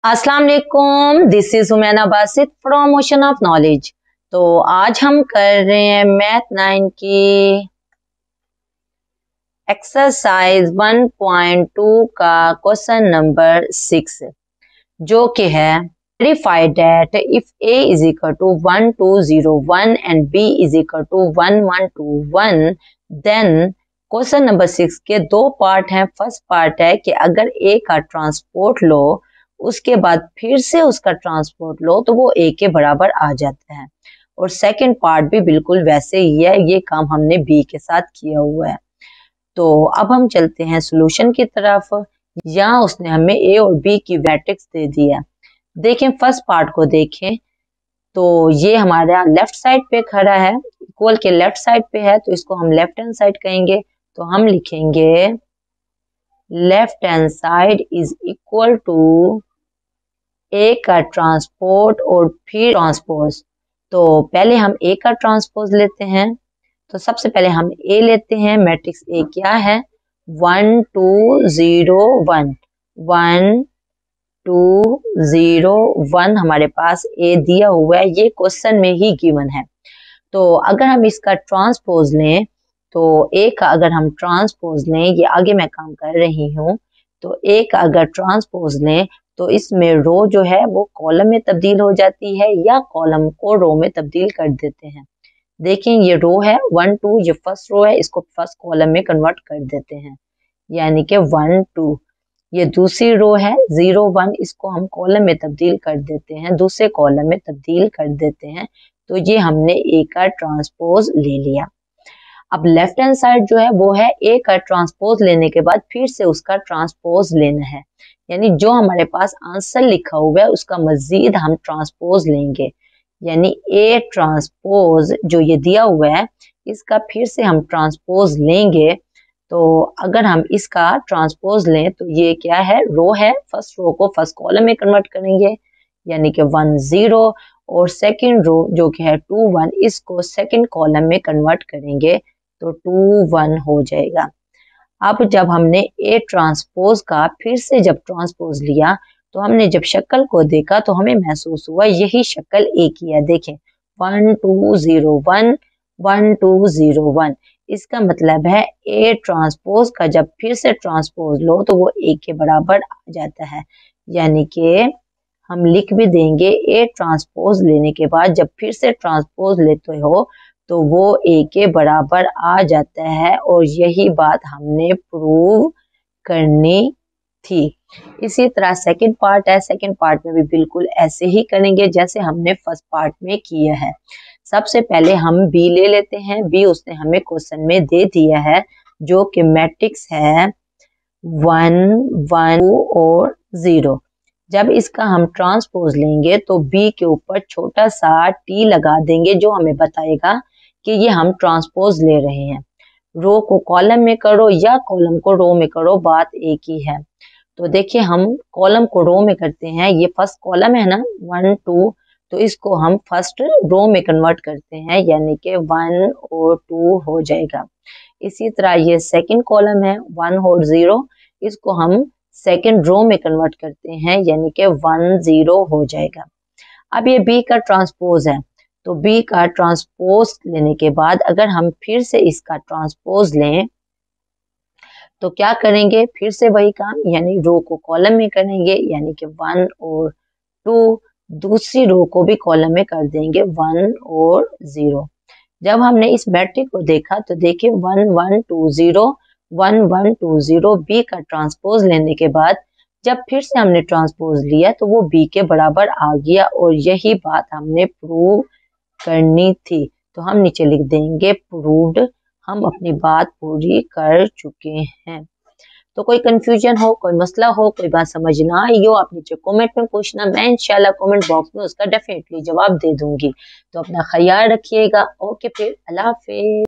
अस्सलाम वालेकुम, this is हुमैना Basit from ocean of knowledge. तो आज हम कर रहे हैं मैथ 9 की एक्सरसाइज 1.2 का क्वेश्चन नंबर 6, जो कि है verify that if a is equal to 1201 and b is equal to 1121, then question number 6 के दो पार्ट हैं। फर्स्ट पार्ट है कि अगर a का ट्रांसपोर्ट लो उसके बाद फिर से उसका ट्रांसपोर्ट लो तो वो a के बराबर आ जाता है, और सेकंड पार्ट भी बिल्कुल वैसे ही है। ये काम हमने b के साथ किया हुआ है। तो अब हम चलते हैं सॉल्यूशन की तरफ। यहाँ उसने हमें a और b की मैट्रिक्स दे दिया। देखें फर्स्ट पार्ट को देखें तो ये हमारा लेफ्ट साइड पे खड़ा है, इक्वल के लेफ्ट साइड पे है, तो इसको हम लेफ्ट हैंड साइड कहेंगे। तो हम लिखेंगे left hand side is equal to A का ट्रांसपोर्ट और फिर ट्रांसपोज। तो पहले हम ए का ट्रांसपोज लेते हैं। तो सबसे पहले हम ए लेते हैं। मैट्रिक्स ए क्या है? 1 2 0 1 1 2 0 1 हमारे पास ए दिया हुआ है, ये क्वेश्चन में ही गिवन है। तो अगर हम इसका ट्रांसपोज लें तो ए का अगर हम ट्रांसपोज लें, ये आगे मैं काम कर रही हूँ, तो ए का अगर ट्रांसपोज लें तो इसमें रो जो है वो कॉलम में तब्दील हो जाती है या कॉलम को रो में तब्दील कर देते हैं। देखें ये रो है 1 2, ये फर्स्ट रो है, इसको फर्स्ट कॉलम में कन्वर्ट कर देते हैं, यानी कि 1 2। ये दूसरी रो है 0 1, इसको हम कॉलम में तब्दील कर देते हैं, दूसरे कॉलम में तब्दील कर देते हैं। तो ये हमने ए का ट्रांसपोज ले लिया। अब लेफ्ट हैंड साइड जो है वो है ए का ट्रांसपोज लेने के बाद फिर से उसका ट्रांसपोज लेना है, यानी जो हमारे पास आंसर लिखा हुआ है उसका मजीद हम ट्रांसपोज लेंगे, यानी ए ट्रांसपोज जो ये दिया हुआ है इसका फिर से हम ट्रांसपोज लेंगे। तो अगर हम इसका ट्रांसपोज लें तो ये क्या है? रो है, फर्स्ट रो को फर्स्ट कॉलम में कन्वर्ट करेंगे, यानी कि 1 0, और सेकंड रो जो कि है 2 1, इसको सेकंड कॉलम में कन्वर्ट करेंगे तो 2 1 हो जाएगा। अब जब हमने ए ट्रांसपोज का फिर से जब ट्रांसपोज लिया तो हमने जब शक्ल को देखा तो हमें महसूस हुआ यही शक्ल ए की है। देखें 1 2 0 1 1 2 0 1, इसका मतलब है ए ट्रांसपोज का जब फिर से ट्रांसपोज लो तो वो ए के बराबर आ जाता है, यानी कि हम लिख भी देंगे ए ट्रांसपोज लेने के बाद जब फिर से ट्रांसपोज लेते हो तो वो ए के बराबर आ जाता है, और यही बात हमने प्रूव करनी थी। इसी तरह सेकंड पार्ट है, सेकंड पार्ट में भी बिल्कुल ऐसे ही करेंगे जैसे हमने फर्स्ट पार्ट में किया है। सबसे पहले हम बी ले लेते हैं। बी उसने हमें क्वेश्चन में दे दिया है, जो कि मैट्रिक्स है 1 1 2 और 0। जब इसका हम ट्रांसपोज लेंगे तो बी के ऊपर छोटा सा टी लगा देंगे, जो हमें बताएगा कि ये हम ट्रांसपोज ले रहे हैं। रो को कॉलम में करो या कॉलम को रो में करो, बात एक ही है। तो देखिए हम कॉलम को रो में करते हैं, ये फर्स्ट कॉलम है ना 1 2, तो इसको हम फर्स्ट रो में कन्वर्ट करते हैं, यानी कि 1 और 2 हो जाएगा। इसी तरह ये सेकंड कॉलम है 1 और 0, इसको हम सेकंड रो में कन्वर्ट करते हैं, यानी कि 1 0 हो जाएगा। अब ये बी का ट्रांसपोज है, तो बी का ट्रांसपोज लेने के बाद अगर हम फिर से इसका ट्रांसपोज लें तो क्या करेंगे? फिर से वही काम, यानी रो को कॉलम में करेंगे, यानी कि 1 और 2, दूसरी रो को भी कॉलम में कर देंगे 1 और 0। जब हमने इस मैट्रिक्स को देखा तो देखिए 1 1 2 0 1 1 2 0, बी का ट्रांसपोज लेने के बाद जब फिर से हमने ट्रांसपोज लिया तो वो बी के बराबर आ गया, और यही बात हमने प्रूव करनी थी। तो हम नीचे लिख देंगे प्रूव्ड, हम अपनी बात पूरी कर चुके हैं। तो कोई कंफ्यूजन हो, कोई मसला हो, कोई बात समझ ना आई हो, आप नीचे कमेंट में पूछना, मैं इंशाल्लाह कमेंट बॉक्स में उसका डेफिनेटली जवाब दे दूंगी। तो अपना ख्याल रखिएगा। ओके फिर, अल्लाह हाफिज।